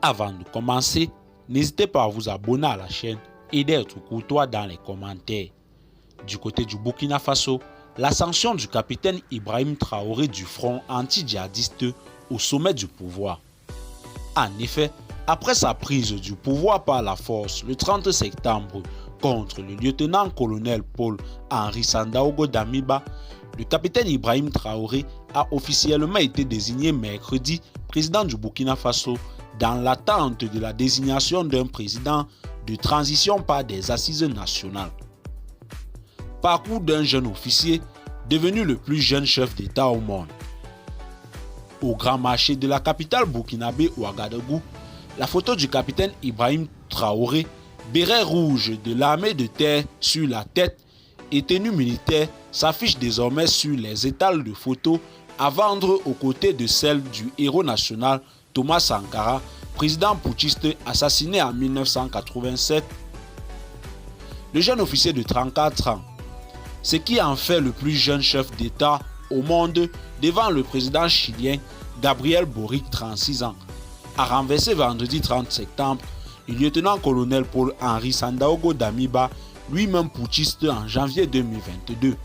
Avant de commencer, n'hésitez pas à vous abonner à la chaîne et d'être courtois dans les commentaires. Du côté du Burkina Faso, l'ascension du capitaine Ibrahim Traoré du front anti-djihadiste au sommet du pouvoir. En effet, après sa prise du pouvoir par la force le 30 septembre contre le lieutenant-colonel Paul-Henri Sandaogo Damiba, le capitaine Ibrahim Traoré a officiellement été désigné mercredi président du Burkina Faso dans l'attente de la désignation d'un président de transition par des assises nationales. Parcours d'un jeune officier devenu le plus jeune chef d'État au monde. Au grand marché de la capitale burkinabé Ouagadougou, la photo du capitaine Ibrahim Traoré, béret rouge de l'armée de terre sur la tête et tenue militaire s'affiche désormais sur les étals de photos à vendre aux côtés de celle du héros national Thomas Sankara, président putschiste assassiné en 1987. Le jeune officier de 34 ans, ce qui en fait le plus jeune chef d'État au monde devant le président chilien Gabriel Boric, 36 ans, a renversé vendredi 30 septembre le lieutenant-colonel Paul-Henri Sandaogo Damiba, lui-même putschiste en janvier 2022.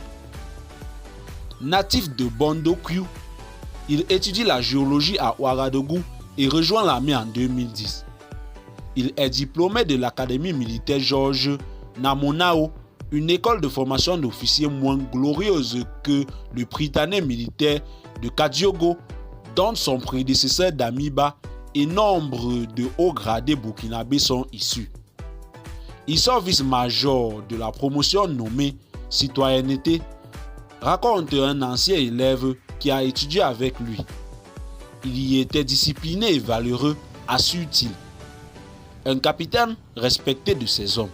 Natif de Bondo-Kiu, il étudie la géologie à Ouagadougou et rejoint l'armée en 2010. Il est diplômé de l'Académie militaire Georges Namonao, une école de formation d'officiers moins glorieuse que le Britannique militaire de Kadiogo, dont son prédécesseur Damiba et nombre de hauts gradés burkinabés sont issus. Il sort vice-major de la promotion nommée Citoyenneté, raconte un ancien élève qui a étudié avec lui. Il y était discipliné et valeureux, assure-t-il. Un capitaine respecté de ses hommes.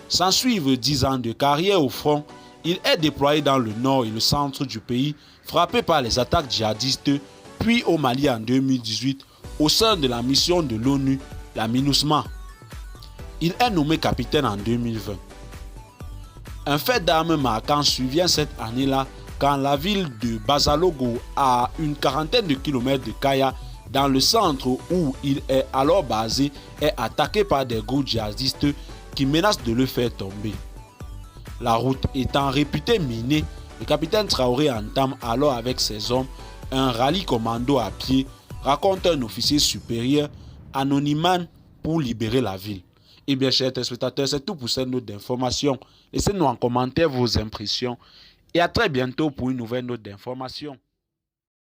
S'ensuivent 10 ans de carrière au front, il est déployé dans le nord et le centre du pays, frappé par les attaques djihadistes, puis au Mali en 2018, au sein de la mission de l'ONU, la MINUSMA. Il est nommé capitaine en 2020. Un fait d'armes marquant survient cette année-là quand la ville de Bazalogo, à une quarantaine de kilomètres de Kaya, dans le centre où il est alors basé, est attaqué par des groupes djihadistes qui menacent de le faire tomber. La route étant réputée minée, le capitaine Traoré entame alors avec ses hommes un rallye commando à pied, raconte un officier supérieur anonyme pour libérer la ville. Et bien, chers téléspectateurs, c'est tout pour cette note d'information. Laissez-nous en commentaire vos impressions et à très bientôt pour une nouvelle note d'information.